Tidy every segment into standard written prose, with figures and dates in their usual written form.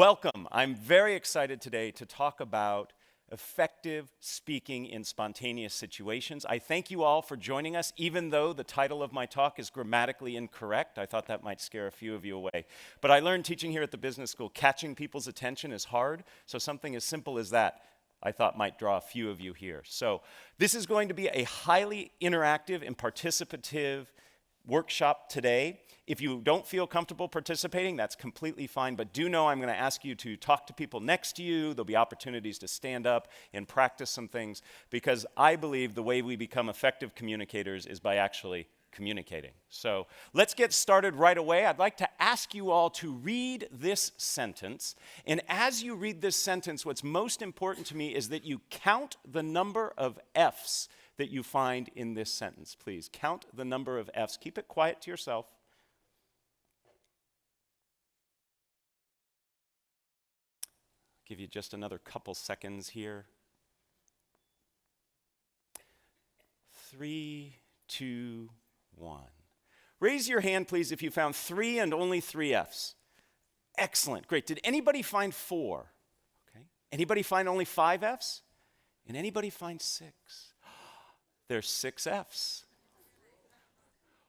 Welcome. I'm very excited today to talk about effective speaking in spontaneous situations. I thank you all for joining us, even though the title of my talk is grammatically incorrect. I thought that might scare a few of you away. But I learned teaching here at the business school, catching people's attention is hard, so something as simple as that I thought might draw a few of you here. So this is going to be a highly interactive and participative workshop today. If you don't feel comfortable participating, that's completely fine, but do know I'm going to ask you to talk to people next to you. There'll be opportunities to stand up and practice some things, because I believe the way we become effective communicators is by actually communicating. So let's get started right away. I'd like to ask you all to read this sentence, and as you read this sentence, what's most important to me is that you count the number of F's that you find in this sentence. Please count the number of F's. Keep it quiet to yourself. Give you just another couple seconds here. 3, 2, 1. Raise your hand, please, if you found 3 and only 3 F's. Excellent, great. Did anybody find 4? Okay. Anybody find only 5 F's? And anybody find 6? There's 6 F's.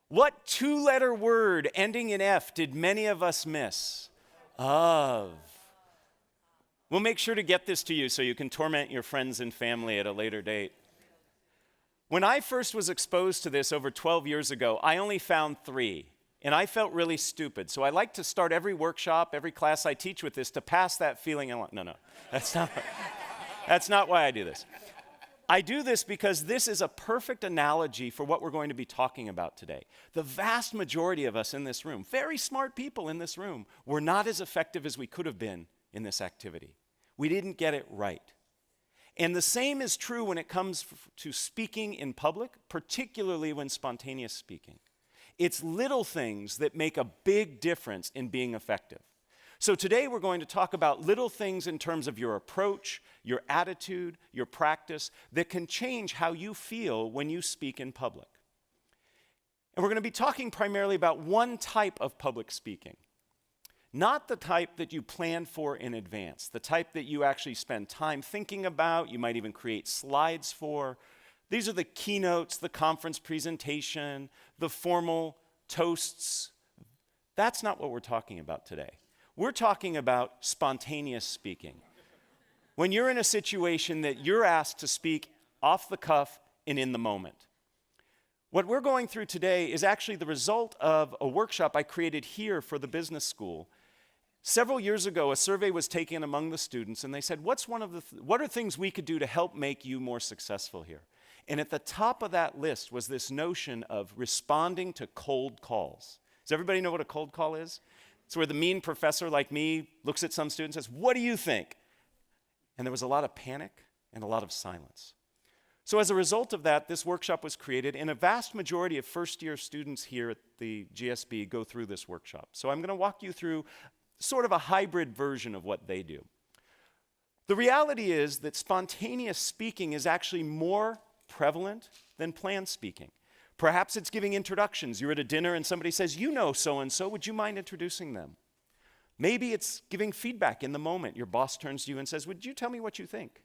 What 2-letter word ending in F did many of us miss? Of. We'll make sure to get this to you so you can torment your friends and family at a later date. When I first was exposed to this over 12 years ago, I only found 3, and I felt really stupid. So I like to start every workshop, every class I teach with this to pass that feeling along. No, that's not why I do this. I do this because this is a perfect analogy for what we're going to be talking about today. The vast majority of us in this room, very smart people in this room, were not as effective as we could have been in this activity. We didn't get it right. And the same is true when it comes to speaking in public, particularly when spontaneous speaking. It's little things that make a big difference in being effective. So today we're going to talk about little things in terms of your approach, your attitude, your practice that can change how you feel when you speak in public. And we're going to be talking primarily about one type of public speaking. Not the type that you plan for in advance, the type that you actually spend time thinking about, you might even create slides for. These are the keynotes, the conference presentation, the formal toasts. That's not what we're talking about today. We're talking about spontaneous speaking. When you're in a situation that you're asked to speak off the cuff and in the moment. What we're going through today is actually the result of a workshop I created here for the business school. Several years ago, a survey was taken among the students, and they said, what are things we could do to help make you more successful here? And at the top of that list was this notion of responding to cold calls. Does everybody know what a cold call is? It's where the mean professor like me looks at some students and says, "What do you think?" And there was a lot of panic and a lot of silence. So as a result of that, this workshop was created, and a vast majority of first-year students here at the GSB go through this workshop. So I'm going to walk you through sort of a hybrid version of what they do. The reality is that spontaneous speaking is actually more prevalent than planned speaking. Perhaps it's giving introductions. You're at a dinner and somebody says, "You know so-and-so, would you mind introducing them?" Maybe it's giving feedback in the moment. Your boss turns to you and says, "Would you tell me what you think?"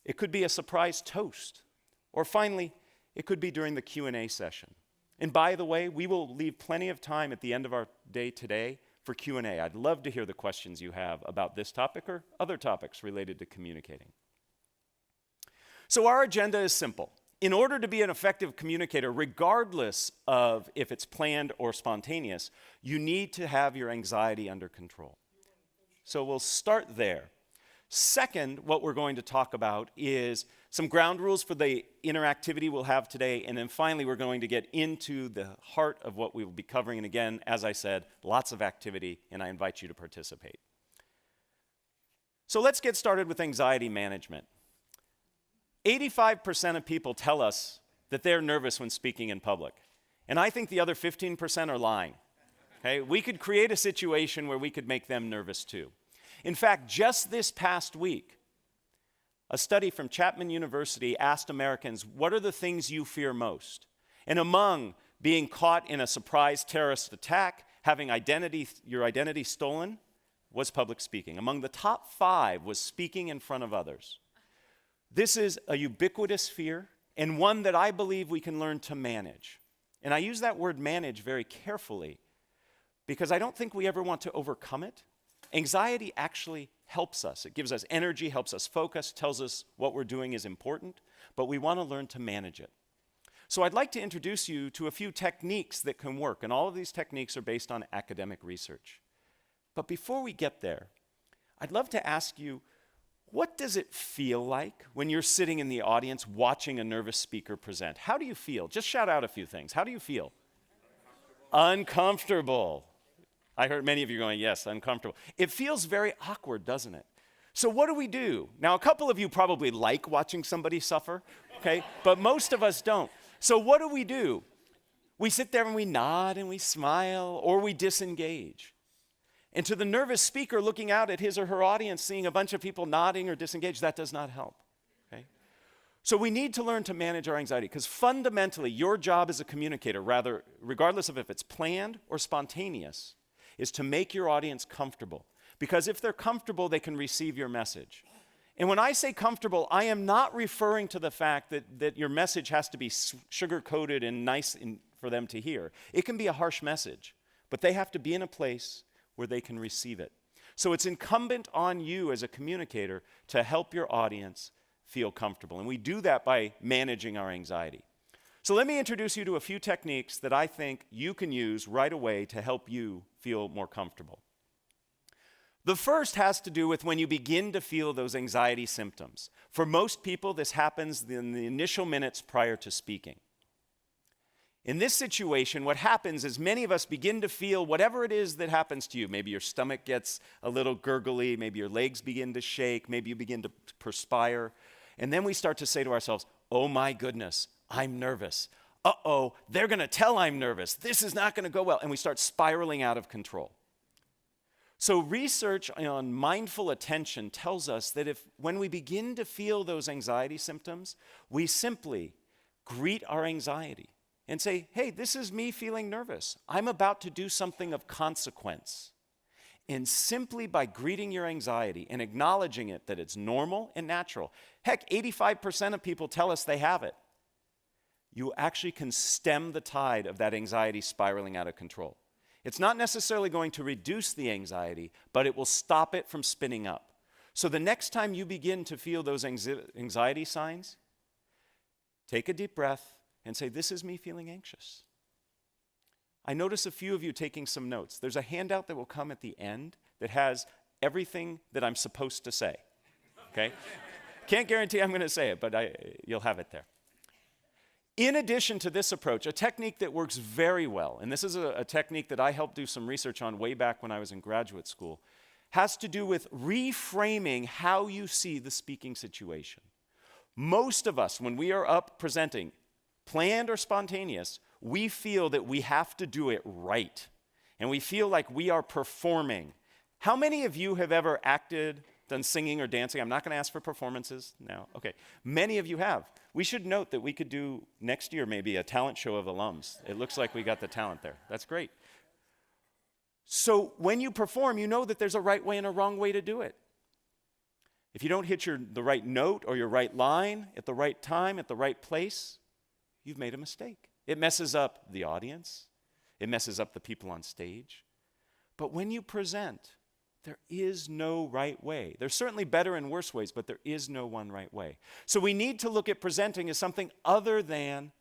It could be a surprise toast. Or finally, it could be during the Q&A session. And by the way, we will leave plenty of time at the end of our day today for Q&A. I'd love to hear the questions you have about this topic or other topics related to communicating. So our agenda is simple. In order to be an effective communicator, regardless of if it's planned or spontaneous, you need to have your anxiety under control. So we'll start there. Second, what we're going to talk about is some ground rules for the interactivity we'll have today, and then finally we're going to get into the heart of what we will be covering. And again, as I said, lots of activity, and I invite you to participate. So let's get started with anxiety management. 85% of people tell us that they're nervous when speaking in public. And I think the other 15% are lying. Okay? We could create a situation where we could make them nervous too. In fact, just this past week, a study from Chapman University asked Americans, what are the things you fear most? And among being caught in a surprise terrorist attack, having your identity stolen, was public speaking. Among the top 5 was speaking in front of others. This is a ubiquitous fear and one that I believe we can learn to manage. And I use that word manage very carefully because I don't think we ever want to overcome it. Anxiety actually helps us. It gives us energy, helps us focus, tells us what we're doing is important, but we want to learn to manage it. So I'd like to introduce you to a few techniques that can work, and all of these techniques are based on academic research. But before we get there, I'd love to ask you, what does it feel like when you're sitting in the audience watching a nervous speaker present? How do you feel? Just shout out a few things. How do you feel? Uncomfortable. I heard many of you going, yes, uncomfortable. It feels very awkward, doesn't it? So what do we do? Now, a couple of you probably like watching somebody suffer, okay? But most of us don't. So what do? We sit there and we nod and we smile, or we disengage. And to the nervous speaker looking out at his or her audience, seeing a bunch of people nodding or disengaged, that does not help, okay? So we need to learn to manage our anxiety, because fundamentally, your job as a communicator, rather, regardless of if it's planned or spontaneous, is to make your audience comfortable. Because if they're comfortable, they can receive your message. And when I say comfortable, I am not referring to the fact that your message has to be sugar-coated and nice for them to hear. It can be a harsh message, but they have to be in a place where they can receive it. So it's incumbent on you as a communicator to help your audience feel comfortable. And we do that by managing our anxiety. So let me introduce you to a few techniques that I think you can use right away to help you feel more comfortable. The first has to do with when you begin to feel those anxiety symptoms. For most people, this happens in the initial minutes prior to speaking. In this situation, what happens is many of us begin to feel whatever it is that happens to you. Maybe your stomach gets a little gurgly, maybe your legs begin to shake, maybe you begin to perspire. And then we start to say to ourselves, oh my goodness, I'm nervous. Uh-oh, they're going to tell I'm nervous. This is not going to go well. And we start spiraling out of control. So research on mindful attention tells us that when we begin to feel those anxiety symptoms, we simply greet our anxiety and say, hey, this is me feeling nervous. I'm about to do something of consequence. And simply by greeting your anxiety and acknowledging it, that it's normal and natural. Heck, 85% of people tell us they have it. You actually can stem the tide of that anxiety spiraling out of control. It's not necessarily going to reduce the anxiety, but it will stop it from spinning up. So the next time you begin to feel those anxiety signs, take a deep breath and say, this is me feeling anxious. I notice a few of you taking some notes. There's a handout that will come at the end that has everything that I'm supposed to say, okay? Can't guarantee I'm going to say it, but you'll have it there. In addition to this approach, a technique that works very well, and this is a technique that I helped do some research on way back when I was in graduate school, has to do with reframing how you see the speaking situation. Most of us, when we are up presenting, planned or spontaneous, we feel that we have to do it right. And we feel like we are performing. How many of you have ever acted, done singing or dancing? I'm not going to ask for performances now. Okay. Many of you have. We should note that we could do next year maybe a talent show of alums. It looks like we got the talent there. That's great. So when you perform, you know that there's a right way and a wrong way to do it. If you don't hit the right note or your right line at the right time, at the right place, you've made a mistake. It messes up the audience. It messes up the people on stage. But when you present, there is no right way. There's certainly better and worse ways, but there is no one right way. So we need to look at presenting as something other than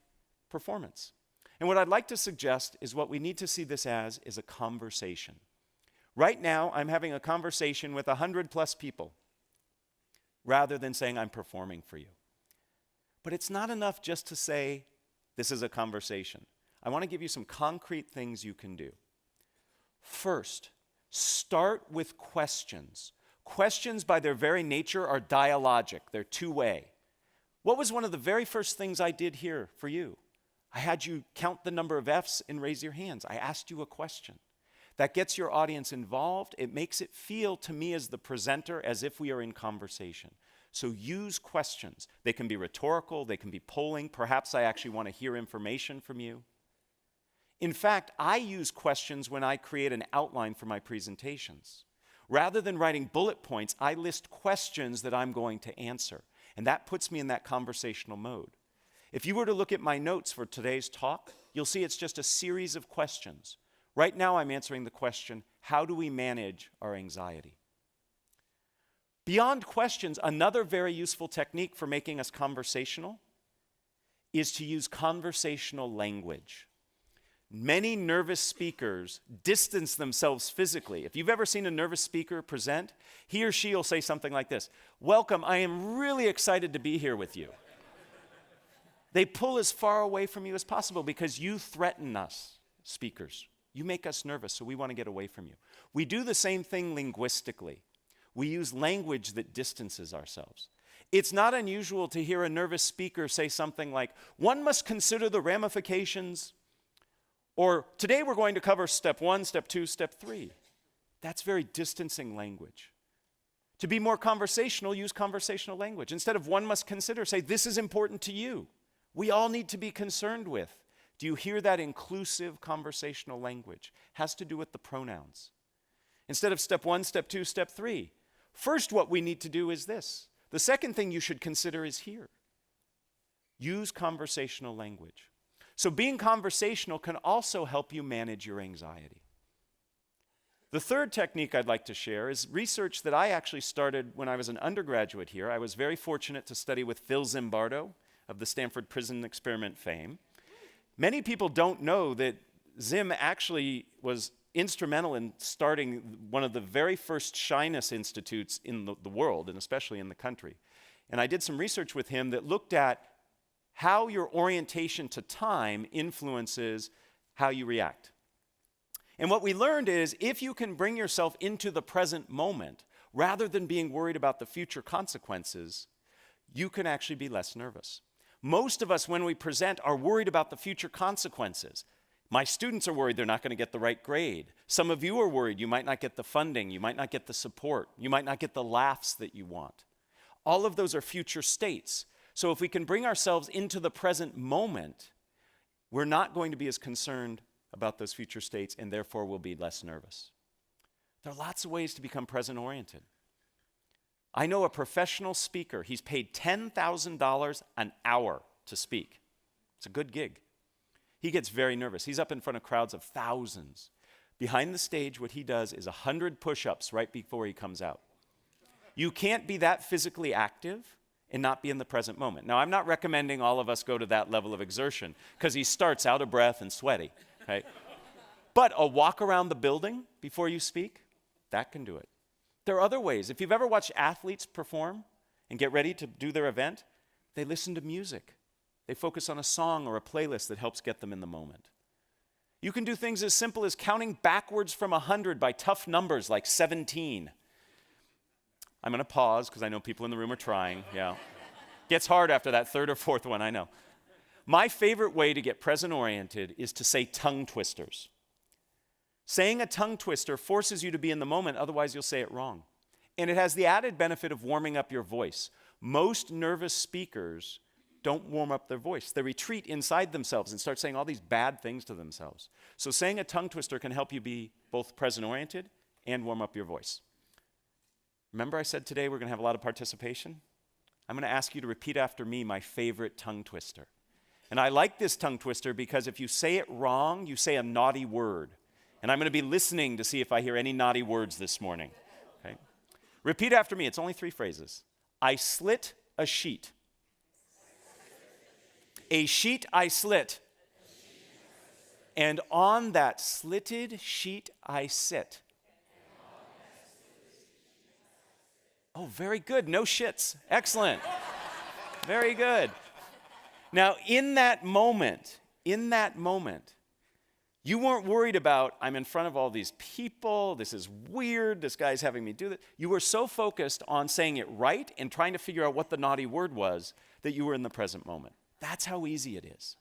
performance. And what I'd like to suggest is what we need to see this as is a conversation. Right now, I'm having a conversation with 100+ people rather than saying I'm performing for you. But it's not enough just to say this is a conversation. I want to give you some concrete things you can do. First, start with questions. Questions by their very nature are dialogic. They're two-way. What was one of the very first things I did here for you? I had you count the number of F's and raise your hands. I asked you a question. That gets your audience involved. It makes it feel to me as the presenter as if we are in conversation. So use questions. They can be rhetorical. They can be polling. Perhaps I actually want to hear information from you. In fact, I use questions when I create an outline for my presentations. Rather than writing bullet points, I list questions that I'm going to answer. And that puts me in that conversational mode. If you were to look at my notes for today's talk, you'll see it's just a series of questions. Right now I'm answering the question, how do we manage our anxiety? Beyond questions, another very useful technique for making us conversational is to use conversational language. Many nervous speakers distance themselves physically. If you've ever seen a nervous speaker present, he or she will say something like this: "Welcome, I am really excited to be here with you." They pull as far away from you as possible because you threaten us, speakers. You make us nervous, so we want to get away from you. We do the same thing linguistically. We use language that distances ourselves. It's not unusual to hear a nervous speaker say something like, "One must consider the ramifications," or "Today we're going to cover step 1, step 2, step 3. That's very distancing language. To be more conversational, use conversational language. Instead of "one must consider," say, "This is important to you. We all need to be concerned with." Do you hear that inclusive conversational language? Has to do with the pronouns. Instead of step 1, step 2, step 3. First, what we need to do is this. The second thing you should consider is here. Use conversational language. So being conversational can also help you manage your anxiety. The third technique I'd like to share is research that I actually started when I was an undergraduate here. I was very fortunate to study with Phil Zimbardo of the Stanford Prison Experiment fame. Many people don't know that Zim actually was instrumental in starting one of the very first shyness institutes in the world, and especially in the country. And I did some research with him that looked at how your orientation to time influences how you react. And what we learned is if you can bring yourself into the present moment, rather than being worried about the future consequences, you can actually be less nervous. Most of us, when we present, are worried about the future consequences. My students are worried they're not going to get the right grade. Some of you are worried you might not get the funding, you might not get the support, you might not get the laughs that you want. All of those are future states. So if we can bring ourselves into the present moment, we're not going to be as concerned about those future states, and therefore we'll be less nervous. There are lots of ways to become present-oriented. I know a professional speaker. He's paid $10,000 an hour to speak. It's a good gig. He gets very nervous. He's up in front of crowds of thousands. Behind the stage, what he does is 100 push-ups right before he comes out. You can't be that physically active and not be in the present moment. Now, I'm not recommending all of us go to that level of exertion because he starts out of breath and sweaty, right? But a walk around the building before you speak, that can do it. There are other ways. If you've ever watched athletes perform and get ready to do their event, they listen to music. They focus on a song or a playlist that helps get them in the moment. You can do things as simple as counting backwards from 100 by tough numbers like 17. I'm going to pause because I know people in the room are trying. Yeah. Gets hard after that third or fourth one, I know. My favorite way to get present-oriented is to say tongue twisters. Saying a tongue twister forces you to be in the moment, otherwise you'll say it wrong. And it has the added benefit of warming up your voice. Most nervous speakers don't warm up their voice. They retreat inside themselves and start saying all these bad things to themselves. So saying a tongue twister can help you be both present-oriented and warm up your voice. Remember I said today we're going to have a lot of participation? I'm going to ask you to repeat after me my favorite tongue twister. And I like this tongue twister because if you say it wrong, you say a naughty word. And I'm going to be listening to see if I hear any naughty words this morning. Okay? Repeat after me. It's only 3 phrases. I slit a sheet. A sheet I slit. And on that slitted sheet I sit. Oh, very good. No shits. Excellent. Very good. Now, in that moment, you weren't worried about, I'm in front of all these people, this is weird, this guy's having me do this. You were so focused on saying it right and trying to figure out what the naughty word was that you were in the present moment. That's how easy it is.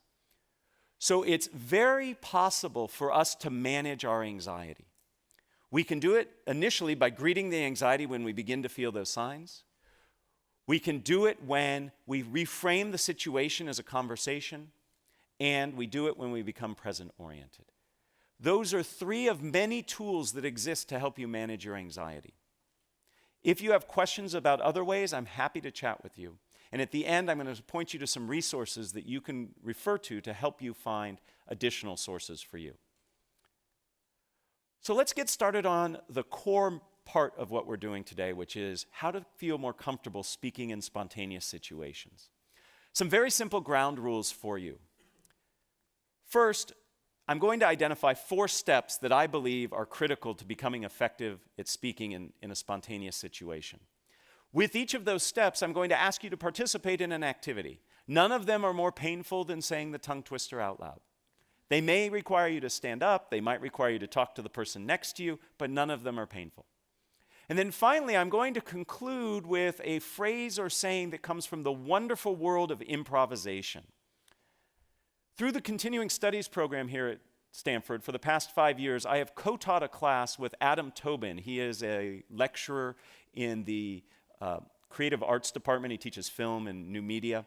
So it's very possible for us to manage our anxiety. We can do it initially by greeting the anxiety when we begin to feel those signs. We can do it when we reframe the situation as a conversation, and we do it when we become present-oriented. Those are 3 of many tools that exist to help you manage your anxiety. If you have questions about other ways, I'm happy to chat with you. And at the end, I'm going to point you to some resources that you can refer to help you find additional sources for you. So let's get started on the core part of what we're doing today, which is how to feel more comfortable speaking in spontaneous situations. Some very simple ground rules for you. First, I'm going to identify 4 steps that I believe are critical to becoming effective at speaking in a spontaneous situation. With each of those steps, I'm going to ask you to participate in an activity. None of them are more painful than saying the tongue twister out loud. They may require you to stand up, they might require you to talk to the person next to you, but none of them are painful. And then finally, I'm going to conclude with a phrase or saying that comes from the wonderful world of improvisation. Through the continuing studies program here at Stanford, for the past 5 years, I have co-taught a class with Adam Tobin. He is a lecturer in the creative arts department. He teaches film and new media,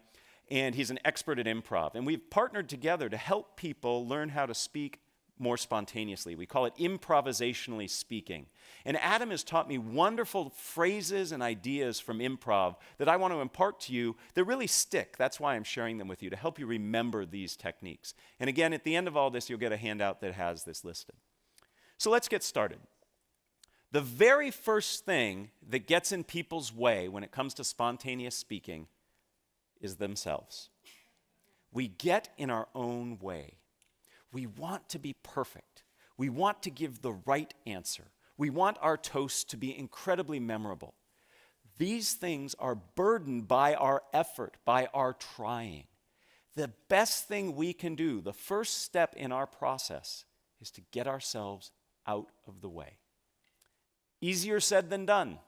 and he's an expert at improv. And we've partnered together to help people learn how to speak more spontaneously. We call it improvisationally speaking. And Adam has taught me wonderful phrases and ideas from improv that I want to impart to you that really stick. That's why I'm sharing them with you, to help you remember these techniques. And again, at the end of all this, you'll get a handout that has this listed. So let's get started. The very first thing that gets in people's way when it comes to spontaneous speaking is themselves. We get in our own way. We want to be perfect. We want to give the right answer. We want our toasts to be incredibly memorable. These things are burdened by our effort, by our trying. The best thing we can do, the first step in our process, is to get ourselves out of the way. Easier said than done.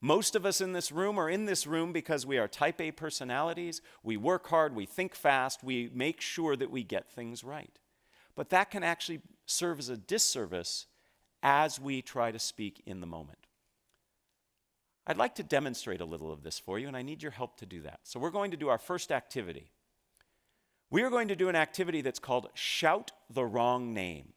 Most of us in this room are in this room because we are type A personalities. We work hard, we think fast, we make sure that we get things right. But that can actually serve as a disservice as we try to speak in the moment. I'd like to demonstrate a little of this for you, and I need your help to do that. So we're going to do our first activity. We are going to do an activity that's called Shout the Wrong Name.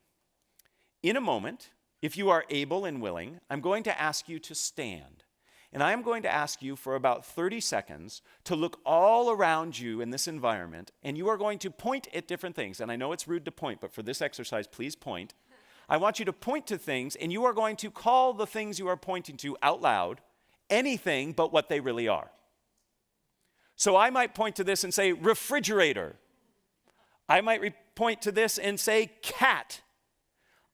In a moment, if you are able and willing, I'm going to ask you to stand. And I am going to ask you for about 30 seconds to look all around you in this environment, and you are going to point at different things. And I know it's rude to point, but for this exercise, please point. I want you to point to things, and you are going to call the things you are pointing to out loud anything but what they really are. So I might point to this and say refrigerator. I might point to this and say cat.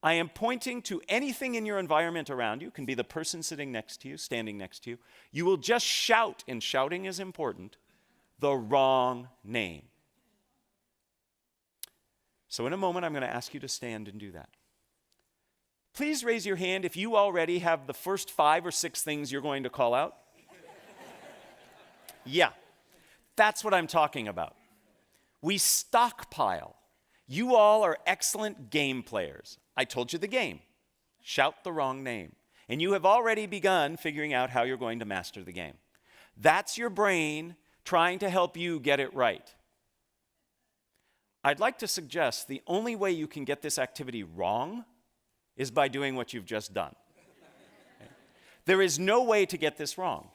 I am pointing to anything in your environment around you. It can be the person sitting next to you, standing next to you. You will just shout, and shouting is important, the wrong name. So in a moment, I'm going to ask you to stand and do that. Please raise your hand if you already have the first 5 or 6 things you're going to call out. Yeah, that's what I'm talking about. We stockpile. You all are excellent game players. I told you the game. Shout the wrong name. And you have already begun figuring out how you're going to master the game. That's your brain trying to help you get it right. I'd like to suggest the only way you can get this activity wrong is by doing what you've just done. Okay? There is no way to get this wrong.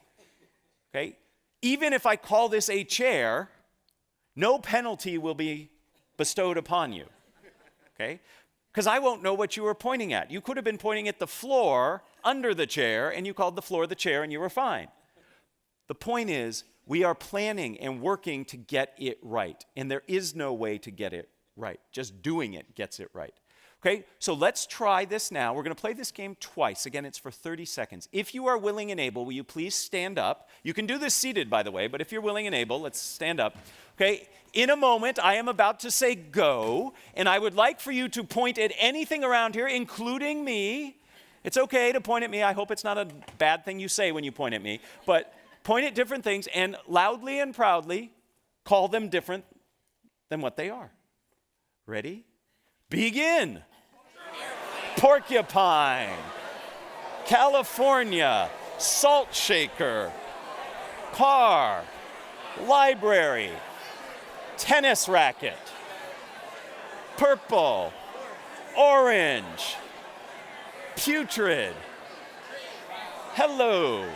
Okay? Even if I call this a chair, no penalty will be bestowed upon you. Okay? Because I won't know what you were pointing at. You could have been pointing at the floor under the chair, and you called the floor the chair, and you were fine. The point is, we are planning and working to get it right, and there is no way to get it right. Just doing it gets it right. Okay, so let's try this now. We're going to play this game twice. Again, it's for 30 seconds. If you are willing and able, will you please stand up? You can do this seated, by the way, but if you're willing and able, let's stand up. Okay, in a moment, I am about to say go, and I would like for you to point at anything around here, including me. It's okay to point at me. I hope it's not a bad thing you say when you point at me, but point at different things and loudly and proudly call them different than what they are. Ready? Begin. Porcupine, California, salt shaker, car, library, tennis racket, purple, Orange. Putrid. Hello.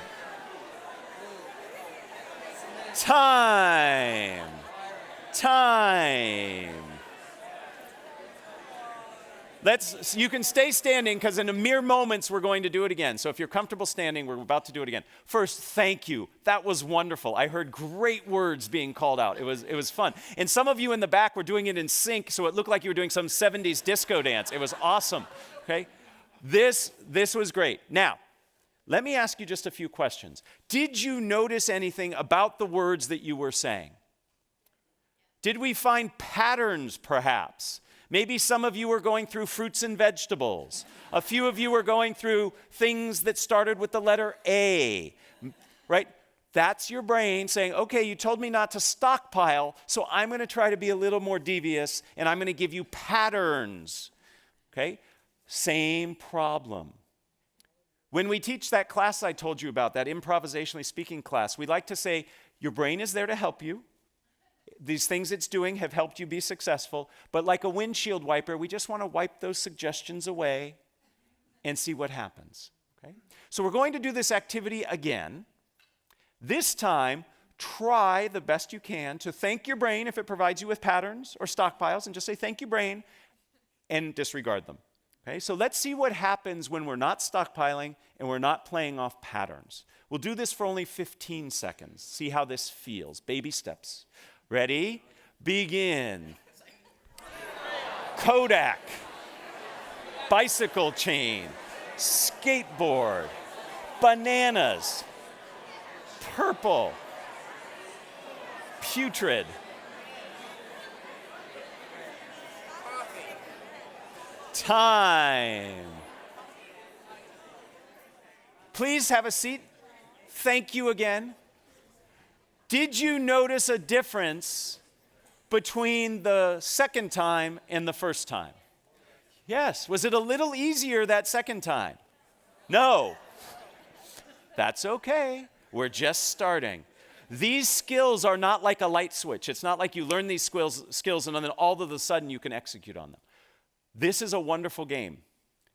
Time. You can stay standing because in a mere moments we're going to do it again. So if you're comfortable standing, we're about to do it again. First, thank you. That was wonderful. I heard great words being called out. It was fun. And some of you in the back were doing it in sync, so it looked like you were doing some 70s disco dance. It was awesome. Okay? This was great. Now, let me ask you just a few questions. Did you notice anything about the words that you were saying? Did we find patterns, perhaps? Maybe some of you were going through fruits and vegetables. A few of you were going through things that started with the letter A, right? That's your brain saying, okay, you told me not to stockpile, so I'm going to try to be a little more devious, and I'm going to give you patterns, okay? Same problem. When we teach that class I told you about, that improvisationally speaking class, we like to say, your brain is there to help you. These things it's doing have helped you be successful, but like a windshield wiper, we just want to wipe those suggestions away and see what happens, okay? So we're going to do this activity again. This time, try the best you can to thank your brain if it provides you with patterns or stockpiles, and just say, thank you, brain, and disregard them, okay? So let's see what happens when we're not stockpiling and we're not playing off patterns. We'll do this for only 15 seconds. See how this feels. Baby steps. Ready? Begin. Kodak. Bicycle chain. Skateboard. Bananas. Purple. Putrid. Time. Please have a seat. Thank you again. Did you notice a difference between the second time and the first time? Yes. Was it a little easier that second time? No. That's okay. We're just starting. These skills are not like a light switch. It's not like you learn these skills and then all of a sudden you can execute on them. This is a wonderful game.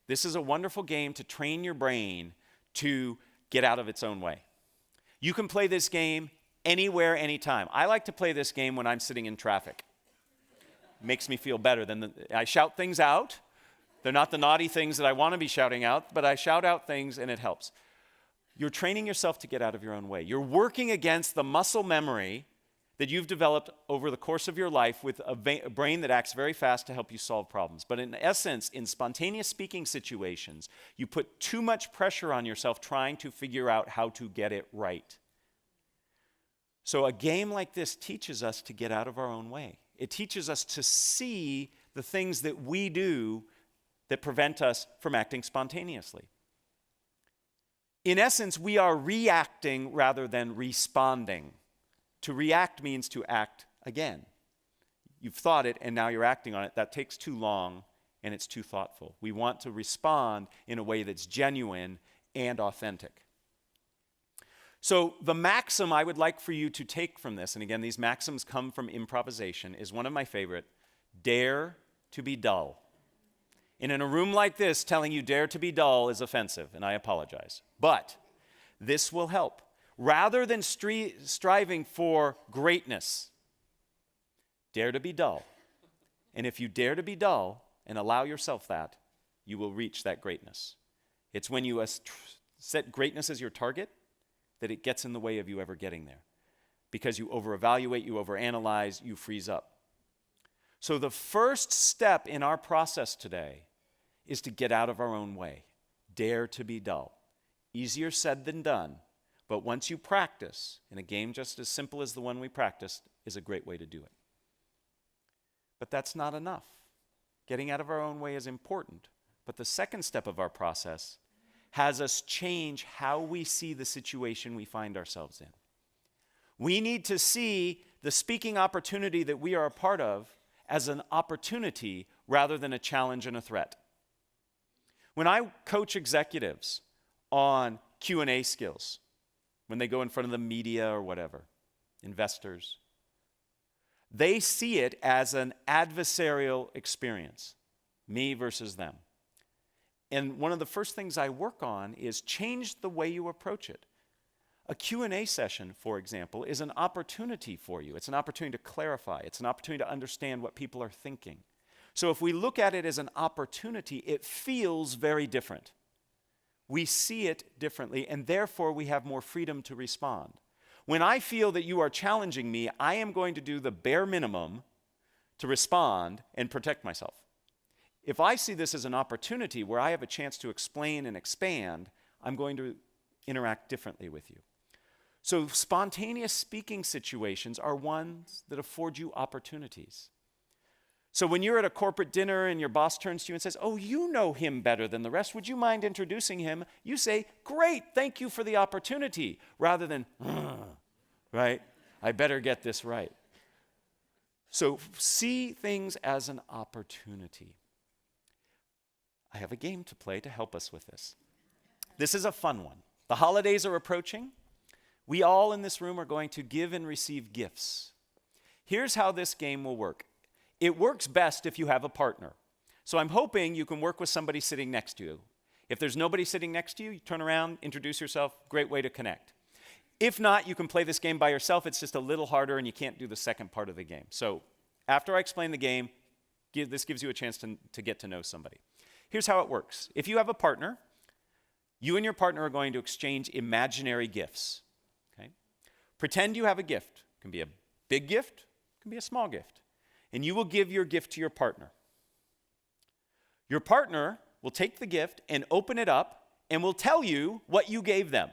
This is a wonderful game to train your brain to get out of its own way. You can play this game anywhere, anytime. I like to play this game when I'm sitting in traffic. Makes me feel better. I shout things out. They're not the naughty things that I want to be shouting out, but I shout out things and it helps. You're training yourself to get out of your own way. You're working against the muscle memory that you've developed over the course of your life with a brain that acts very fast to help you solve problems. But in essence, in spontaneous speaking situations, you put too much pressure on yourself trying to figure out how to get it right. So a game like this teaches us to get out of our own way. It teaches us to see the things that we do that prevent us from acting spontaneously. In essence, we are reacting rather than responding. To react means to act again. You've thought it and now you're acting on it. That takes too long and it's too thoughtful. We want to respond in a way that's genuine and authentic. So the maxim I would like for you to take from this, and again, these maxims come from improvisation, is one of my favorite: dare to be dull. And in a room like this, telling you dare to be dull is offensive, and I apologize. But this will help. Rather than striving for greatness, dare to be dull. And if you dare to be dull and allow yourself that, you will reach that greatness. It's when you set greatness as your target that it gets in the way of you ever getting there. Because you over-evaluate, you overanalyze, you freeze up. So the first step in our process today is to get out of our own way. Dare to be dull. Easier said than done, but once you practice, and a game just as simple as the one we practiced is a great way to do it. But that's not enough. Getting out of our own way is important, but the second step of our process has us change how we see the situation we find ourselves in. We need to see the speaking opportunity that we are a part of as an opportunity rather than a challenge and a threat. When I coach executives on Q&A skills, when they go in front of the media or whatever, investors, they see it as an adversarial experience. Me versus them. And one of the first things I work on is change the way you approach it. A Q&A session, for example, is an opportunity for you. It's an opportunity to clarify. It's an opportunity to understand what people are thinking. So if we look at it as an opportunity, it feels very different. We see it differently, and therefore we have more freedom to respond. When I feel that you are challenging me, I am going to do the bare minimum to respond and protect myself. If I see this as an opportunity where I have a chance to explain and expand, I'm going to interact differently with you. So spontaneous speaking situations are ones that afford you opportunities. So when you're at a corporate dinner and your boss turns to you and says, "Oh, you know him better than the rest. Would you mind introducing him?" You say, "Great, thank you for the opportunity," rather than, right? I better get this right. So see things as an opportunity. I have a game to play to help us with this. This is a fun one. The holidays are approaching. We all in this room are going to give and receive gifts. Here's how this game will work. It works best if you have a partner. So I'm hoping you can work with somebody sitting next to you. If there's nobody sitting next to you, you turn around, introduce yourself, great way to connect. If not, you can play this game by yourself. It's just a little harder and you can't do the second part of the game. So after I explain the game, this gives you a chance to get to know somebody. Here's how it works. If you have a partner, you and your partner are going to exchange imaginary gifts. Okay? Pretend you have a gift. It can be a big gift, it can be a small gift. And you will give your gift to your partner. Your partner will take the gift and open it up and will tell you what you gave them.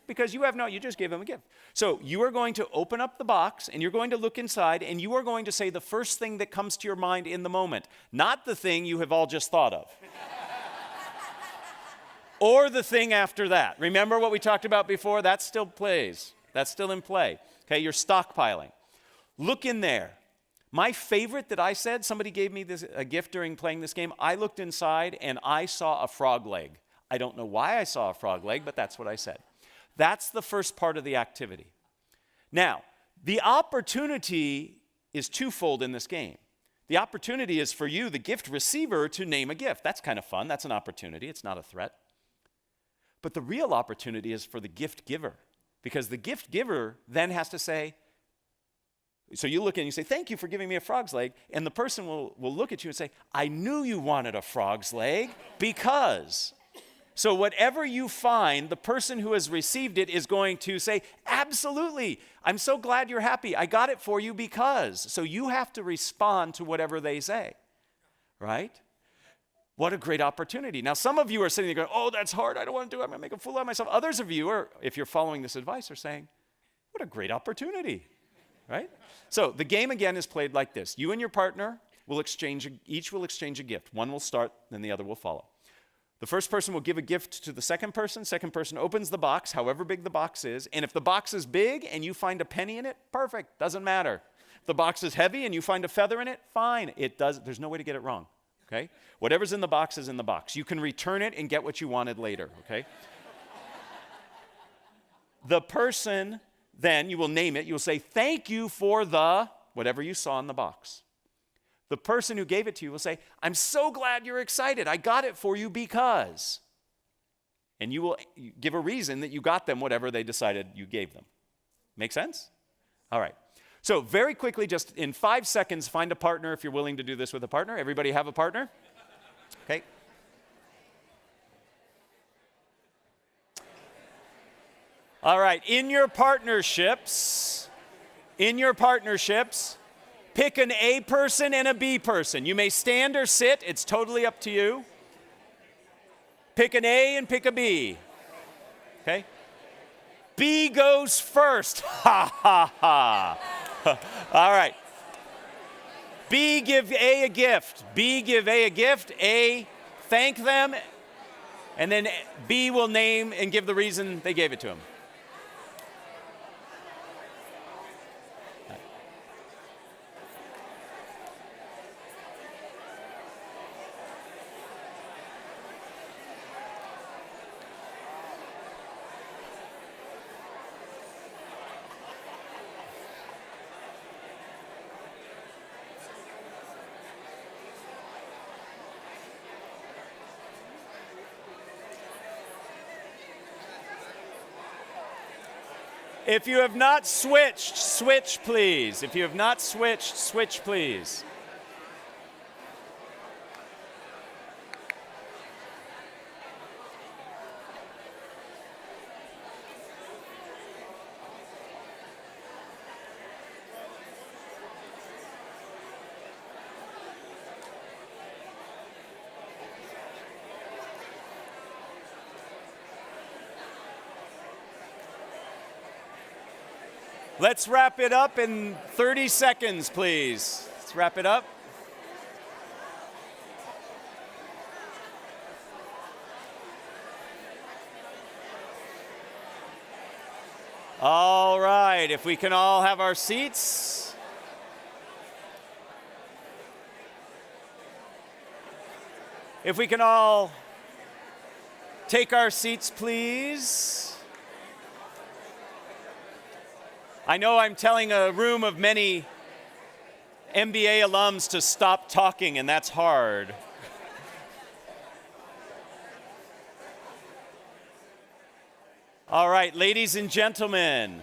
Because you just gave them a gift. So you are going to open up the box and you're going to look inside and you are going to say the first thing that comes to your mind in the moment, not the thing you have all just thought of. Or the thing after that. Remember what we talked about before? That still plays. That's still in play. Okay, you're stockpiling. Look in there. My favorite that I said, somebody gave me a gift during playing this game. I looked inside and I saw a frog leg. I don't know why I saw a frog leg, but that's what I said. That's the first part of the activity. Now, the opportunity is twofold in this game. The opportunity is for you, the gift receiver, to name a gift. That's kind of fun. That's an opportunity. It's not a threat. But the real opportunity is for the gift giver, because the gift giver then has to say, so you look and you say, "Thank you for giving me a frog's leg," and the person will look at you and say, "I knew you wanted a frog's leg because..." So whatever you find, the person who has received it is going to say, "Absolutely, I'm so glad you're happy. I got it for you because..." So you have to respond to whatever they say, right? What a great opportunity. Now, some of you are sitting there going, "Oh, that's hard. I don't want to do it. I'm going to make a fool out of myself." Others of you are, if you're following this advice, are saying, "What a great opportunity," right? So the game again is played like this. You and your partner will each will exchange a gift. One will start, then the other will follow. The first person will give a gift to the second person opens the box, however big the box is, and if the box is big and you find a penny in it, perfect, doesn't matter. If the box is heavy and you find a feather in it, fine, there's no way to get it wrong, okay? Whatever's in the box is in the box. You can return it and get what you wanted later, okay? The person, then, you will name it, you will say, "Thank you for the," whatever you saw in the box. The person who gave it to you will say, "I'm so glad you're excited. I got it for you because..." And you will give a reason that you got them whatever they decided you gave them. Make sense? All right. So very quickly, just in 5 seconds, find a partner if you're willing to do this with a partner. Everybody have a partner? Okay. All right. In your partnerships, pick an A person and a B person. You may stand or sit. It's totally up to you. Pick an A and pick a B. Okay? B goes first. Ha, ha, ha. All right. B, give A a gift. B, give A a gift. A, thank them. And then B will name and give the reason they gave it to him. If you have not switched, switch please. If you have not switched, switch please. Let's wrap it up in 30 seconds, please. Let's wrap it up. All right, if we can all have our seats. If we can all take our seats, please. I know I'm telling a room of many MBA alums to stop talking, and that's hard. All right, ladies and gentlemen,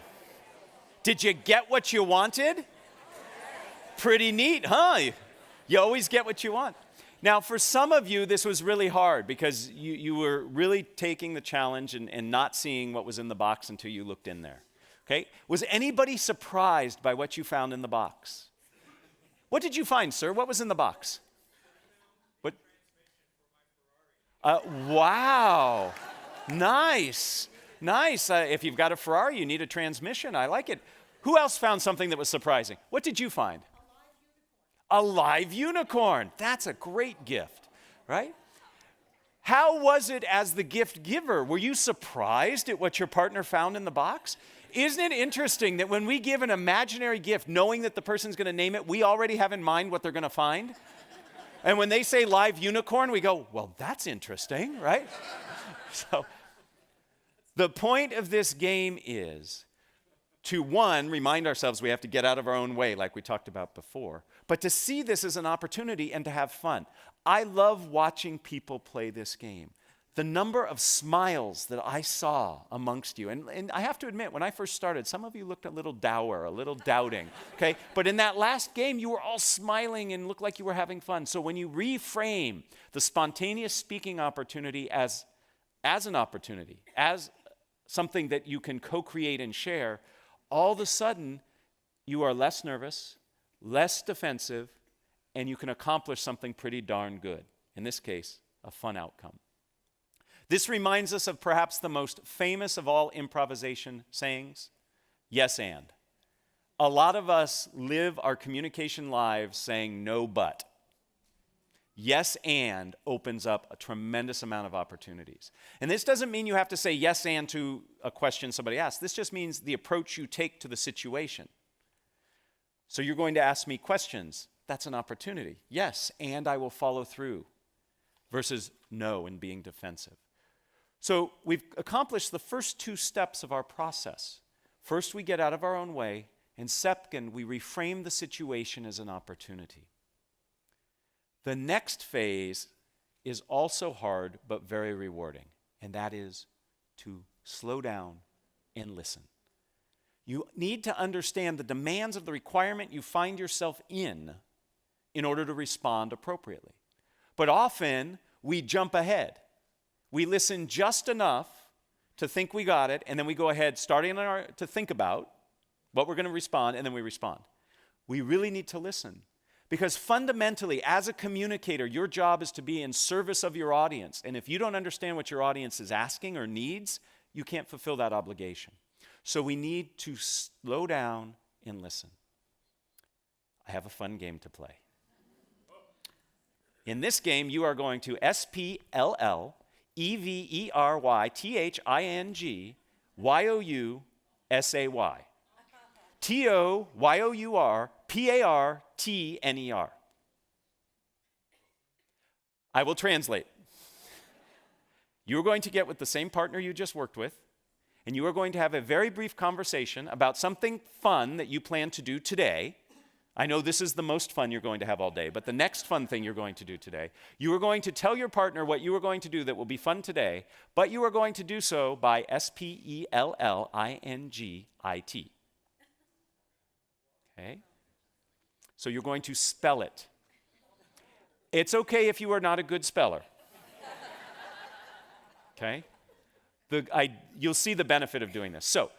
did you get what you wanted? Pretty neat, huh? You always get what you want. Now, for some of you, this was really hard because you were really taking the challenge and not seeing what was in the box until you looked in there. Okay? Was anybody surprised by what you found in the box? What did you find, sir? What was in the box? What? Wow. Nice. Nice. If you've got a Ferrari, you need a transmission. I like it. Who else found something that was surprising? What did you find? A live unicorn. That's a great gift, right? How was it as the gift giver? Were you surprised at what your partner found in the box? Isn't it interesting that when we give an imaginary gift, knowing that the person's going to name it, we already have in mind what they're going to find? And when they say live unicorn, we go, well, that's interesting, right? So the point of this game is to, one, remind ourselves we have to get out of our own way, like we talked about before, but to see this as an opportunity and to have fun. I love watching people play this game. The number of smiles that I saw amongst you, and I have to admit, when I first started, some of you looked a little dour, a little doubting, okay? But in that last game, you were all smiling and looked like you were having fun. So when you reframe the spontaneous speaking opportunity as an opportunity, as something that you can co-create and share, all of a sudden, you are less nervous, less defensive, and you can accomplish something pretty darn good. In this case, a fun outcome. This reminds us of perhaps the most famous of all improvisation sayings, yes and. A lot of us live our communication lives saying no but. Yes and opens up a tremendous amount of opportunities. And this doesn't mean you have to say yes and to a question somebody asks. This just means the approach you take to the situation. So you're going to ask me questions. That's an opportunity. Yes, and I will follow through. Versus no and being defensive. So we've accomplished the first two steps of our process. First, we get out of our own way, and second, we reframe the situation as an opportunity. The next phase is also hard, but very rewarding, and that is to slow down and listen. You need to understand the demands of the requirement you find yourself in order to respond appropriately. But often, we jump ahead. We listen just enough to think we got it, and then we go ahead, starting to think about what we're going to respond, and then we respond. We really need to listen. Because fundamentally, as a communicator, your job is to be in service of your audience. And if you don't understand what your audience is asking or needs, you can't fulfill that obligation. So we need to slow down and listen. I have a fun game to play. In this game, you are going to SPLLEVERYTHINGYOUSAY. TOYOURPARTNER. I will translate. You are going to get with the same partner you just worked with, and you are going to have a very brief conversation about something fun that you plan to do today, I know this is the most fun you're going to have all day, but the next fun thing you're going to do today, you are going to tell your partner what you are going to do that will be fun today, but you are going to do so by spellingit. Okay? So you're going to spell it. It's okay if you are not a good speller. Okay? You'll see the benefit of doing this. So,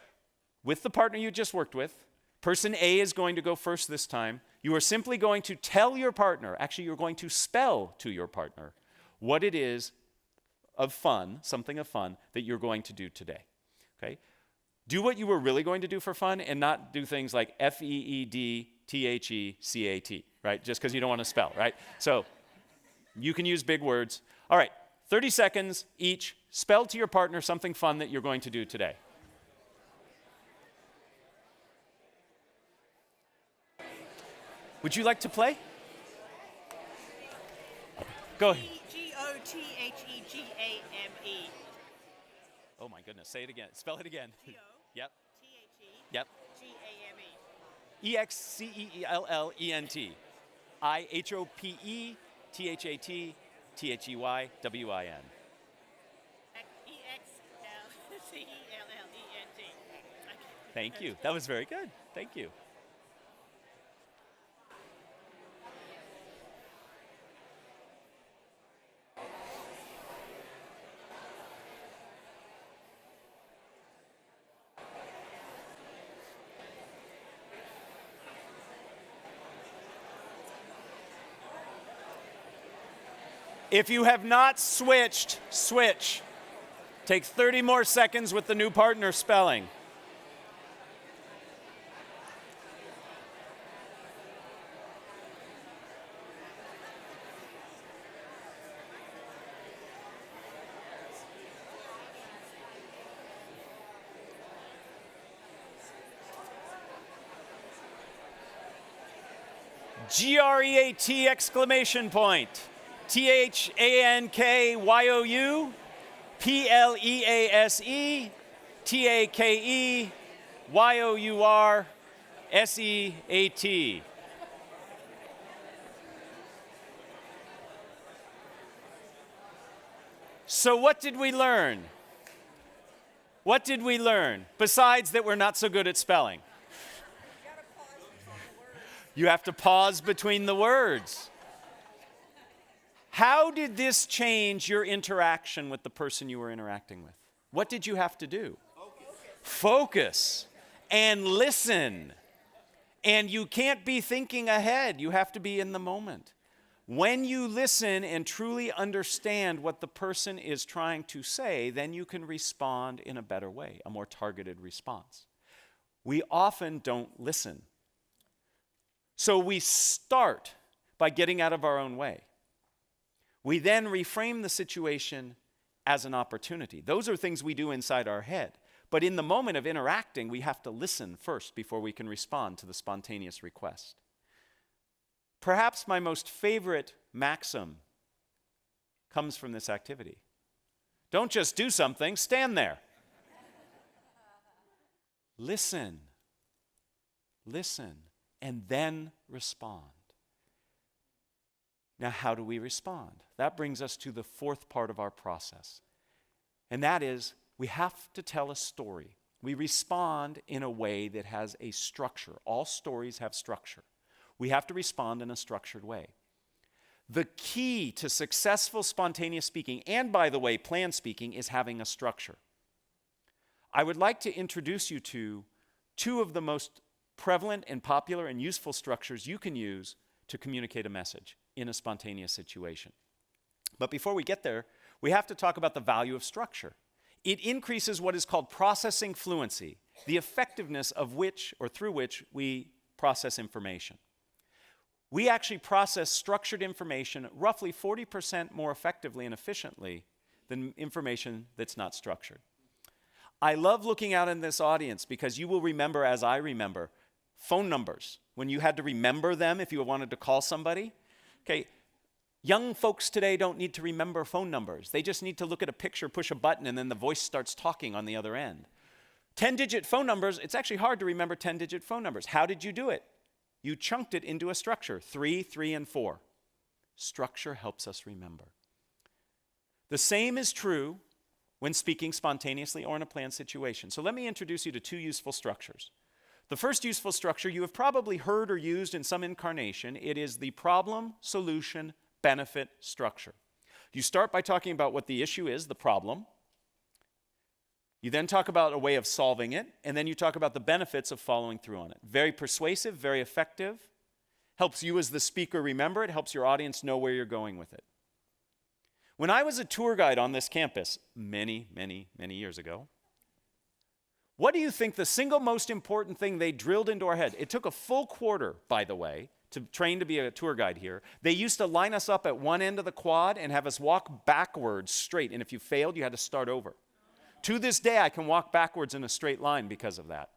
with the partner you just worked with, person A is going to go first this time. You are simply going to tell your partner, actually you're going to spell to your partner what it is of fun, something of fun, that you're going to do today. Okay? Do what you were really going to do for fun and not do things like FEEDTHECAT, right? Just because you don't want to spell, right? So, you can use big words. All right, 30 seconds each. Spell to your partner something fun that you're going to do today. Would you like to play? Go ahead. Gothegame. Oh my goodness, say it again. Spell it again. Yep. T-H-E. Yep. G-A-M-E. EXCELLENT. IHOPETHAT THEYWIN. E-X-L-C-E-L-L-E-N-T. Thank you. That was very good. Thank you. If you have not switched, switch. Take 30 more seconds with the new partner spelling. GREAT exclamation point. THANKYOU, PLEASE, TAKEYOURSEAT. So what did we learn? What did we learn? Besides that we're not so good at spelling. You have to pause between the words. How did this change your interaction with the person you were interacting with? What did you have to do? Focus and listen. And you can't be thinking ahead. You have to be in the moment. When you listen and truly understand what the person is trying to say, then you can respond in a better way, a more targeted response. We often don't listen. So we start by getting out of our own way. We then reframe the situation as an opportunity. Those are things we do inside our head. But in the moment of interacting, we have to listen first before we can respond to the spontaneous request. Perhaps my most favorite maxim comes from this activity. Don't just do something, stand there. Listen, and then respond. Now, how do we respond? That brings us to the fourth part of our process. And that is, we have to tell a story. We respond in a way that has a structure. All stories have structure. We have to respond in a structured way. The key to successful spontaneous speaking, and by the way, planned speaking, is having a structure. I would like to introduce you to two of the most prevalent and popular and useful structures you can use to communicate a message in a spontaneous situation. But before we get there, we have to talk about the value of structure. It increases what is called processing fluency, the effectiveness of which or through which we process information. We actually process structured information roughly 40% more effectively and efficiently than information that's not structured. I love looking out in this audience because you will remember, as I remember, phone numbers. When you had to remember them if you wanted to call somebody. Okay, young folks today don't need to remember phone numbers. They just need to look at a picture, push a button, and then the voice starts talking on the other end. 10-digit phone numbers, it's actually hard to remember 10-digit phone numbers. How did you do it? You chunked it into a structure, 3, 3, and 4. Structure helps us remember. The same is true when speaking spontaneously or in a planned situation. So let me introduce you to 2 useful structures. The first useful structure you have probably heard or used in some incarnation. It is the problem, solution, benefit structure. You start by talking about what the issue is, the problem. You then talk about a way of solving it, and then you talk about the benefits of following through on it. Very persuasive, very effective. Helps you as the speaker remember it, helps your audience know where you're going with it. When I was a tour guide on this campus many, many, many years ago, what do you think the single most important thing they drilled into our head? It took a full quarter, by the way, to train to be a tour guide here. They used to line us up at one end of the quad and have us walk backwards straight, and if you failed, you had to start over. To this day, I can walk backwards in a straight line because of that.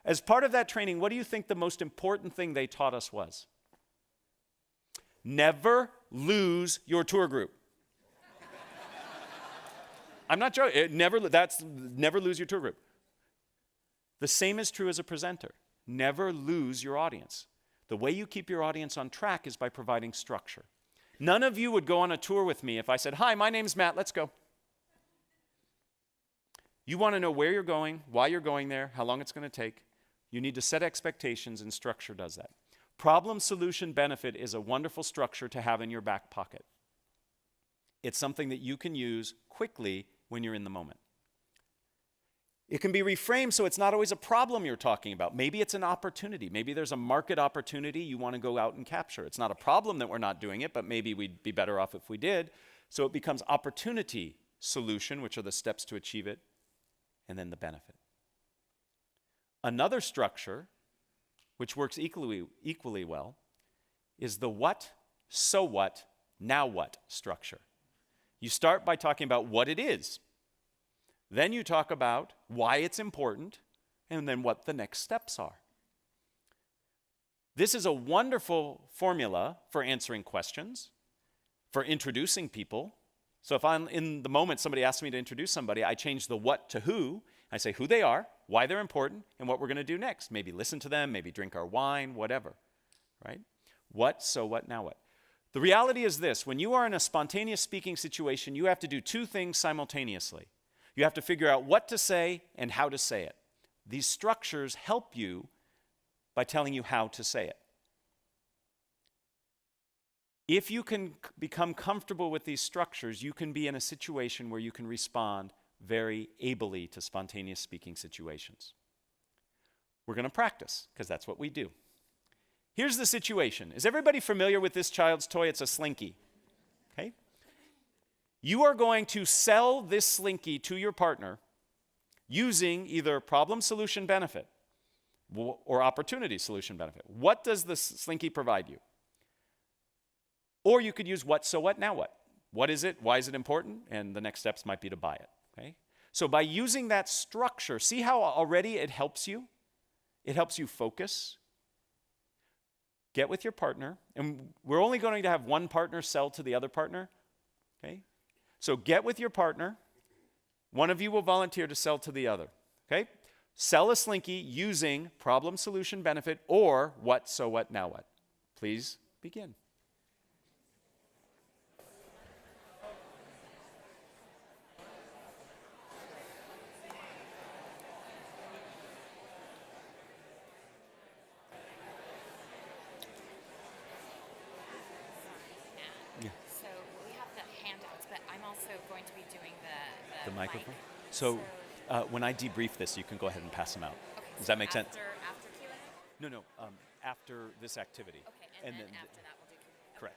As part of that training, what do you think the most important thing they taught us was? Never lose your tour group. I'm not joking. Never lose your tour group. The same is true as a presenter. Never lose your audience. The way you keep your audience on track is by providing structure. None of you would go on a tour with me if I said, "Hi, my name's Matt, let's go." You want to know where you're going, why you're going there, how long it's going to take. You need to set expectations, and structure does that. Problem, solution, benefit is a wonderful structure to have in your back pocket. It's something that you can use quickly when you're in the moment. It can be reframed so it's not always a problem you're talking about. Maybe it's an opportunity. Maybe there's a market opportunity you want to go out and capture. It's not a problem that we're not doing it, but maybe we'd be better off if we did. So it becomes opportunity, solution, which are the steps to achieve it, and then the benefit. Another structure, which works equally well, is the what, so what, now what structure. You start by talking about what it is. Then you talk about why it's important, and then what the next steps are. This is a wonderful formula for answering questions, for introducing people. So if I'm in the moment somebody asks me to introduce somebody, I change the what to who. I say who they are, why they're important, and what we're going to do next. Maybe listen to them, maybe drink our wine, whatever, right? What, so what, now what? The reality is this: when you are in a spontaneous speaking situation, you have to do 2 things simultaneously. You have to figure out what to say and how to say it. These structures help you by telling you how to say it. If you can become comfortable with these structures, you can be in a situation where you can respond very ably to spontaneous speaking situations. We're going to practice, because that's what we do. Here's the situation. Is everybody familiar with this child's toy? It's a Slinky. Okay? You are going to sell this Slinky to your partner using either problem, solution, benefit, or opportunity, solution, benefit. What does the Slinky provide you? Or you could use what, so what, now what? What is it? Why is it important? And the next steps might be to buy it. Okay? So by using that structure, see how already it helps you? It helps you focus. Get with your partner, and we're only going to have one partner sell to the other partner. Okay? So get with your partner. One of you will volunteer to sell to the other. Okay? Sell a Slinky using problem, solution, benefit, or what, so what, now what. Please begin. So we have the handouts, but I'm also going to be doing the Microphone? mic. So when I debrief this, you can go ahead and pass them out. Okay, Does so that make sense? After Q&A? No, after this activity. Okay, and then after that we'll do Q&A. Correct.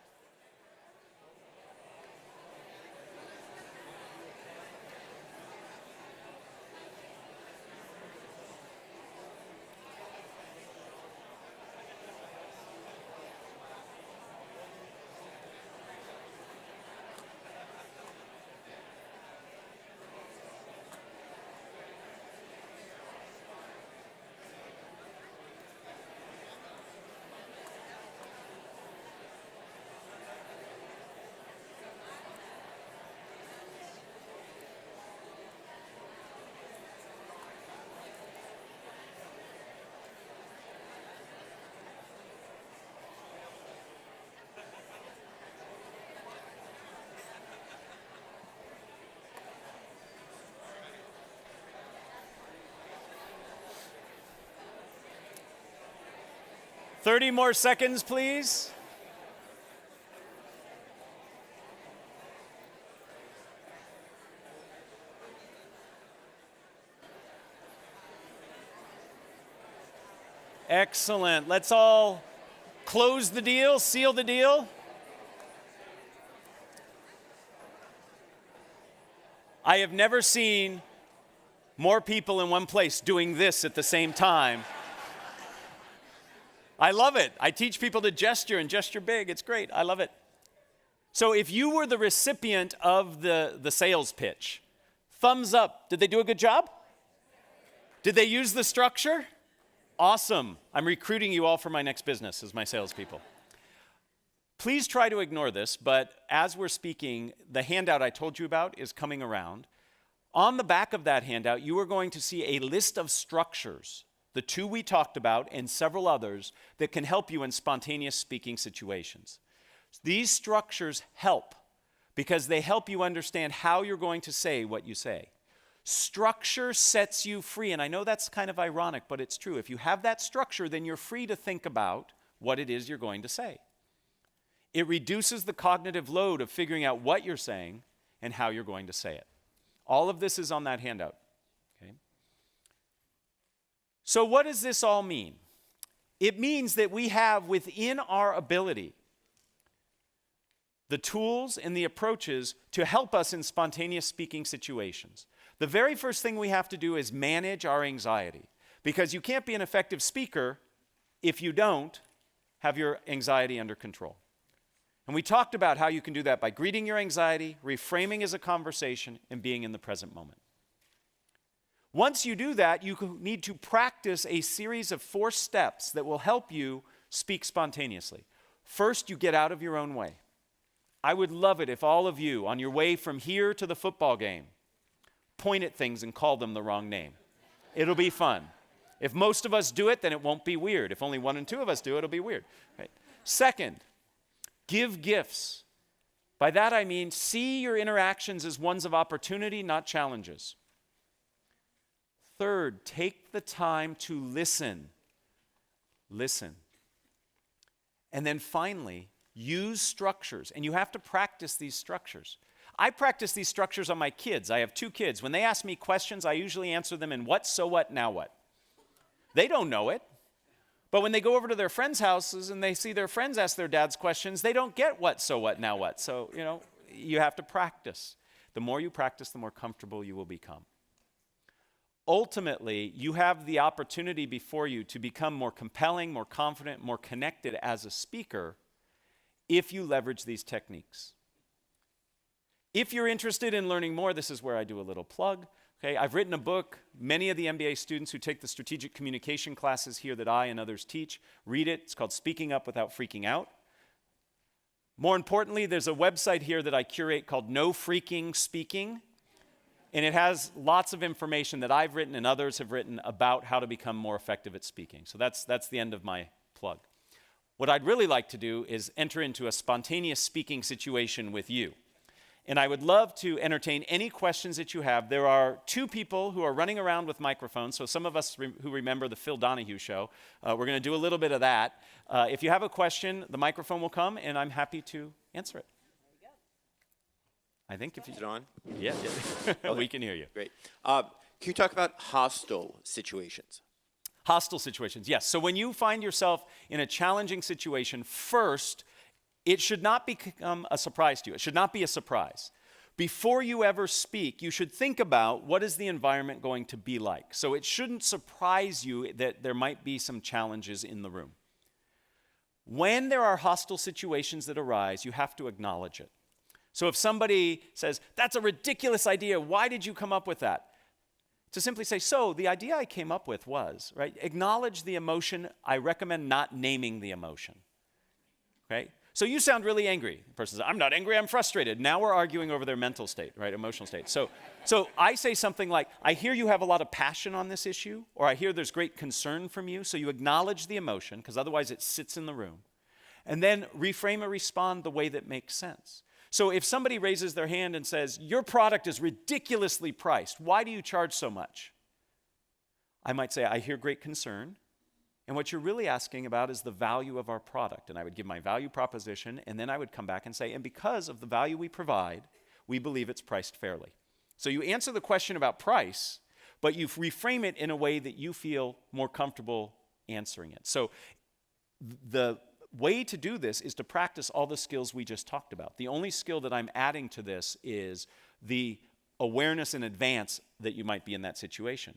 30 more seconds, please. Excellent. Let's all close the deal, seal the deal. I have never seen more people in one place doing this at the same time. I love it. I teach people to gesture and gesture big. It's great. I love it. So if you were the recipient of the sales pitch, thumbs up. Did they do a good job? Did they use the structure? Awesome. I'm recruiting you all for my next business as my salespeople. Please try to ignore this, but as we're speaking, the handout I told you about is coming around. On the back of that handout, you are going to see a list of structures, the two we talked about and several others, that can help you in spontaneous speaking situations. These structures help because they help you understand how you're going to say what you say. Structure sets you free, and I know that's kind of ironic, but it's true. If you have that structure, then you're free to think about what it is you're going to say. It reduces the cognitive load of figuring out what you're saying and how you're going to say it. All of this is on that handout. Okay? So what does this all mean? It means that we have within our ability the tools and the approaches to help us in spontaneous speaking situations. The very first thing we have to do is manage our anxiety, because you can't be an effective speaker if you don't have your anxiety under control. And we talked about how you can do that by greeting your anxiety, reframing as a conversation, and being in the present moment. Once you do that, you need to practice a series of 4 steps that will help you speak spontaneously. First, you get out of your own way. I would love it if all of you, on your way from here to the football game, point at things and call them the wrong name. It'll be fun. If most of us do it, then it won't be weird. If only 1 and 2 of us do it, it'll be weird. Right? Second, give gifts. By that I mean see your interactions as ones of opportunity, not challenges. Third, take the time to listen. Listen. And then finally, use structures. And you have to practice these structures. I practice these structures on my kids. I have 2 kids. When they ask me questions, I usually answer them in what, so what, now what. They don't know it. But when they go over to their friends' houses and they see their friends ask their dads questions, they don't get what, so what, now what. So, you have to practice. The more you practice, the more comfortable you will become. Ultimately, you have the opportunity before you to become more compelling, more confident, more connected as a speaker if you leverage these techniques. If you're interested in learning more, this is where I do a little plug. Okay, I've written a book. Many of the MBA students who take the strategic communication classes here that I and others teach read it. It's called Speaking Up Without Freaking Out. More importantly, there's a website here that I curate called No Freaking Speaking. And it has lots of information that I've written and others have written about how to become more effective at speaking. So that's the end of my plug. What I'd really like to do is enter into a spontaneous speaking situation with you. And I would love to entertain any questions that you have. There are 2 people who are running around with microphones. So some of us who remember the Phil Donahue show, we're going to do a little bit of that. If you have a question, the microphone will come, and I'm happy to answer it. I think if you... Is it on? Yeah. Okay. We can hear you. Great. Can you talk about hostile situations? Hostile situations, yes. So when you find yourself in a challenging situation, first, it should not become a surprise to you. It should not be a surprise. Before you ever speak, you should think about what is the environment going to be like. So it shouldn't surprise you that there might be some challenges in the room. When there are hostile situations that arise, you have to acknowledge it. So if somebody says, "That's a ridiculous idea, why did you come up with that?" To simply say, "So the idea I came up with was," right? Acknowledge the emotion. I recommend not naming the emotion, okay? So you sound really angry. The person says, "I'm not angry, I'm frustrated." Now we're arguing over their mental state, right? Emotional state. So I say something like, "I hear you have a lot of passion on this issue," or "I hear there's great concern from you." So you acknowledge the emotion, because otherwise it sits in the room. And then reframe or respond the way that makes sense. So if somebody raises their hand and says, "Your product is ridiculously priced. Why do you charge so much?" I might say, "I hear great concern. And what you're really asking about is the value of our product. And I would give my value proposition, and then I would come back and say, and because of the value we provide, we believe it's priced fairly. So you answer the question about price, but you reframe it in a way that you feel more comfortable answering it. So the way to do this is to practice all the skills we just talked about. The only skill that I'm adding to this is the awareness in advance that you might be in that situation.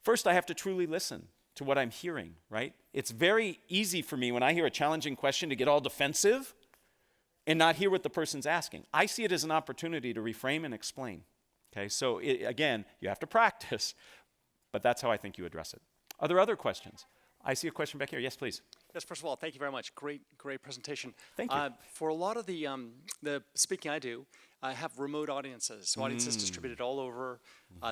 First, I have to truly listen to what I'm hearing, right? It's very easy for me when I hear a challenging question to get all defensive and not hear what the person's asking. I see it as an opportunity to reframe and explain. Okay, so again, you have to practice, but that's how I think you address it. Are there other questions? I see a question back here. Yes, please. Yes, first of all, thank you very much. Great presentation. Thank you. For a lot of the speaking I do, I have remote audiences, so audiences distributed all over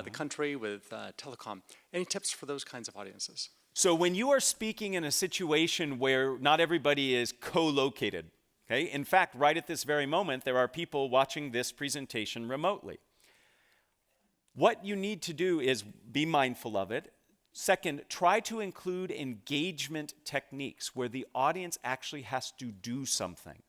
the country with telecom. Any tips for those kinds of audiences? So when you are speaking in a situation where not everybody is co-located, okay? In fact, right at this very moment, there are people watching this presentation remotely. What you need to do is be mindful of it. Second, try to include engagement techniques where the audience actually has to do something.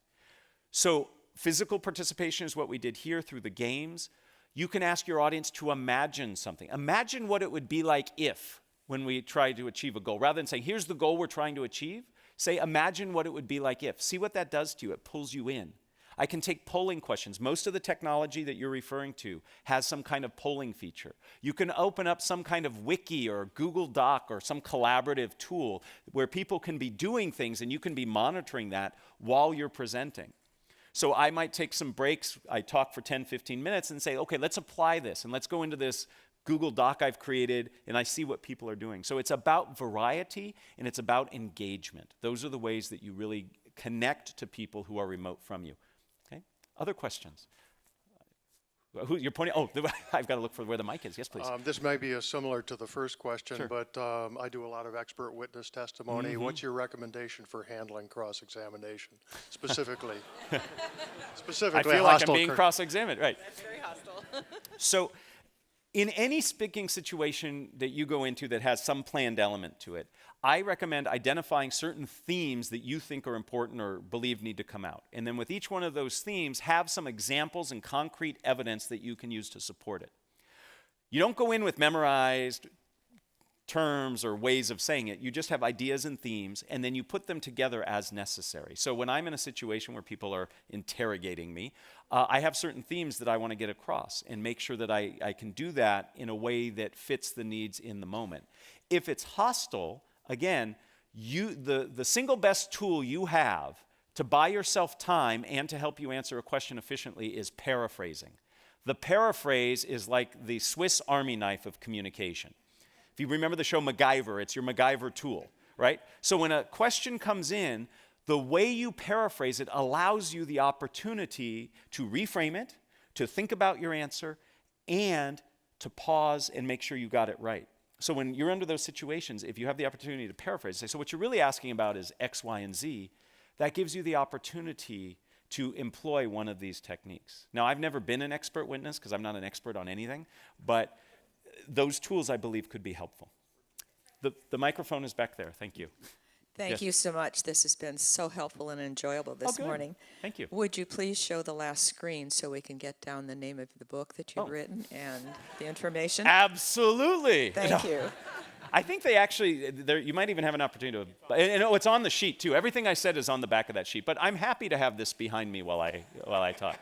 So physical participation is what we did here through the games. You can ask your audience to imagine something. Imagine what it would be like if, when we try to achieve a goal. Rather than saying, here's the goal we're trying to achieve, say, imagine what it would be like if. See what that does to you. It pulls you in. I can take polling questions. Most of the technology that you're referring to has some kind of polling feature. You can open up some kind of wiki or Google Doc or some collaborative tool where people can be doing things and you can be monitoring that while you're presenting. So I might take some breaks. I talk for 10, 15 minutes and say, okay, let's apply this and let's go into this Google Doc I've created and I see what people are doing. So it's about variety and it's about engagement. Those are the ways that you really connect to people who are remote from you. Other questions? Who you're pointing? Oh, I've got to look for where the mic is. Yes, please. This may be similar to the first question, Sure. but I do a lot of expert witness testimony. What's your recommendation for handling cross-examination, specifically? I Specifically, feel like I'm hostile being cross-examined, right? That's very hostile. So in any speaking situation that you go into that has some planned element to it, I recommend identifying certain themes that you think are important or believe need to come out. And then with each one of those themes, have some examples and concrete evidence that you can use to support it. You don't go in with memorized terms or ways of saying it. You just have ideas and themes, and then you put them together as necessary. So when I'm in a situation where people are interrogating me, I have certain themes that I want to get across and make sure that I can do that in a way that fits the needs in the moment. If it's hostile, again, the single best tool you have to buy yourself time and to help you answer a question efficiently is paraphrasing. The paraphrase is like the Swiss Army knife of communication. If you remember the show MacGyver, it's your MacGyver tool, right? So when a question comes in, the way you paraphrase it allows you the opportunity to reframe it, to think about your answer, and to pause and make sure you got it right. So when you're under those situations, if you have the opportunity to paraphrase, say, so what you're really asking about is X, Y, and Z, that gives you the opportunity to employ one of these techniques. Now, I've never been an expert witness because I'm not an expert on anything, but those tools, I believe, could be helpful. The microphone is back there. Thank you. Thank Yes. you so much. This has been so helpful and enjoyable this good. morning. Thank you. Would you please show the last screen so we can get down the name of the book that you've written and the information? Absolutely. Thank you. I think they actually, you might even have an opportunity to, and it's on the sheet too. Everything I said is on the back of that sheet, but I'm happy to have this behind me while I talk.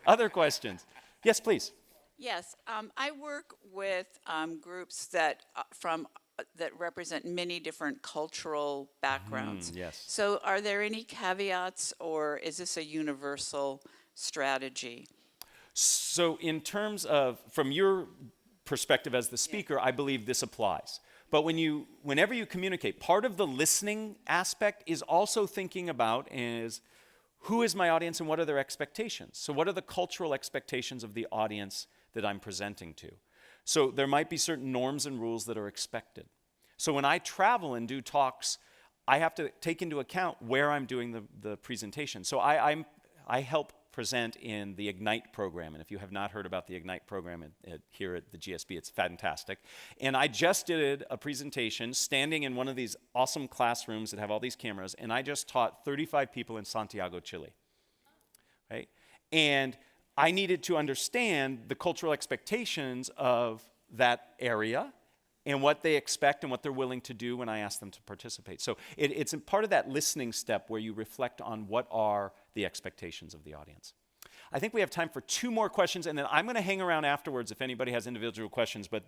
Other questions? Yes, please. Yes, I work with groups that that represent many different cultural backgrounds. Yes. So are there any caveats, or is this a universal strategy? So in terms of, from your perspective as the speaker, I believe this applies. But whenever you communicate, part of the listening aspect is also thinking about is who is my audience and what are their expectations? So what are the cultural expectations of the audience that I'm presenting to? So there might be certain norms and rules that are expected. So when I travel and do talks, I have to take into account where I'm doing the presentation. So I help present in the Ignite program. And if you have not heard about the Ignite program here at the GSB, it's fantastic. And I just did a presentation standing in one of these awesome classrooms that have all these cameras, and I just taught 35 people in Santiago, Chile. Right? And I needed to understand the cultural expectations of that area and what they expect and what they're willing to do when I ask them to participate. So it's a part of that listening step where you reflect on what are the expectations of the audience. I think we have time for 2 more questions, and then I'm going to hang around afterwards if anybody has individual questions, but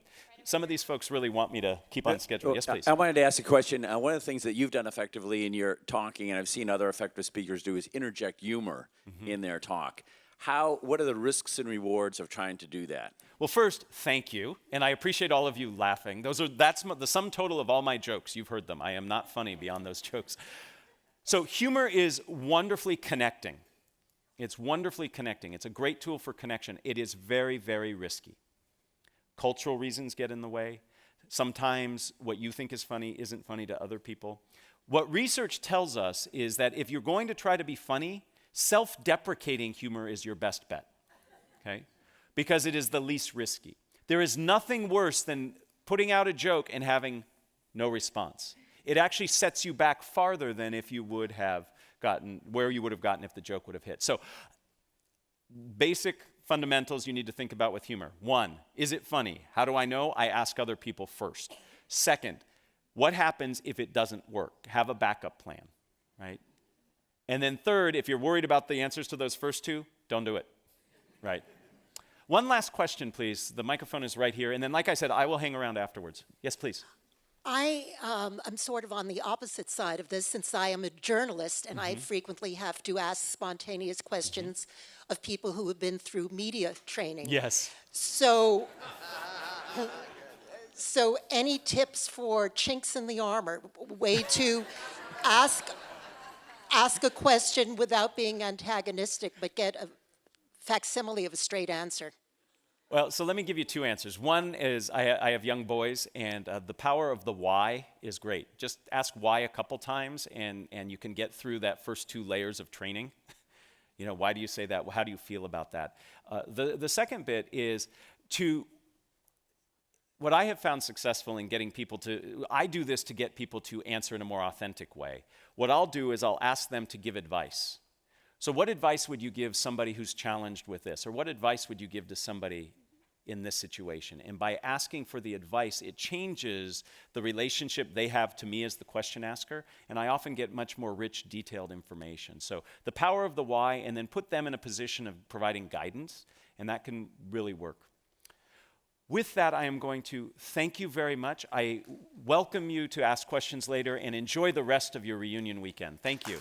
some of these folks really want me to keep on schedule. Yes, please. I wanted to ask a question. One of the things that you've done effectively in your talking, and I've seen other effective speakers do, is interject humor in their talk. What are the risks and rewards of trying to do that? Well, first, thank you, and I appreciate all of you laughing. That's the sum total of all my jokes. You've heard them. I am not funny beyond those jokes. So humor is wonderfully connecting. It's wonderfully connecting. It's a great tool for connection. It is very, very risky. Cultural reasons get in the way. Sometimes what you think is funny isn't funny to other people. What research tells us is that if you're going to try to be funny, self-deprecating humor is your best bet, okay? Because it is the least risky. There is nothing worse than putting out a joke and having no response. It actually sets you back farther than if you would have gotten, where you would have gotten if the joke would have hit. So, basic fundamentals you need to think about with humor. 1, is it funny? How do I know? I ask other people first. 2nd, what happens if it doesn't work? Have a backup plan, right? And then 3rd, if you're worried about the answers to those first 2, don't do it, right? One last question, please. The microphone is right here. And then, like I said, I will hang around afterwards. Yes, please. I am sort of on the opposite side of this since I am a journalist and I frequently have to ask spontaneous questions of people who have been through media training. Yes. So any tips for chinks in the armor, way to ask a question without being antagonistic but get a facsimile of a straight answer? Well, so let me give you 2 answers. One is I have young boys, and the power of the why is great. Just ask why a couple times, and you can get through that first 2 layers of training. You know, why do you say that? How do you feel about that? The second bit is what I have found successful in getting people I do this to get people to answer in a more authentic way. What I'll do is I'll ask them to give advice. So what advice would you give somebody who's challenged with this? Or what advice would you give to somebody in this situation? And by asking for the advice, it changes the relationship they have to me as the question asker, and I often get much more rich, detailed information. So the power of the why, and then put them in a position of providing guidance, and that can really work. With that, I am going to thank you very much. I welcome you to ask questions later, and enjoy the rest of your reunion weekend. Thank you.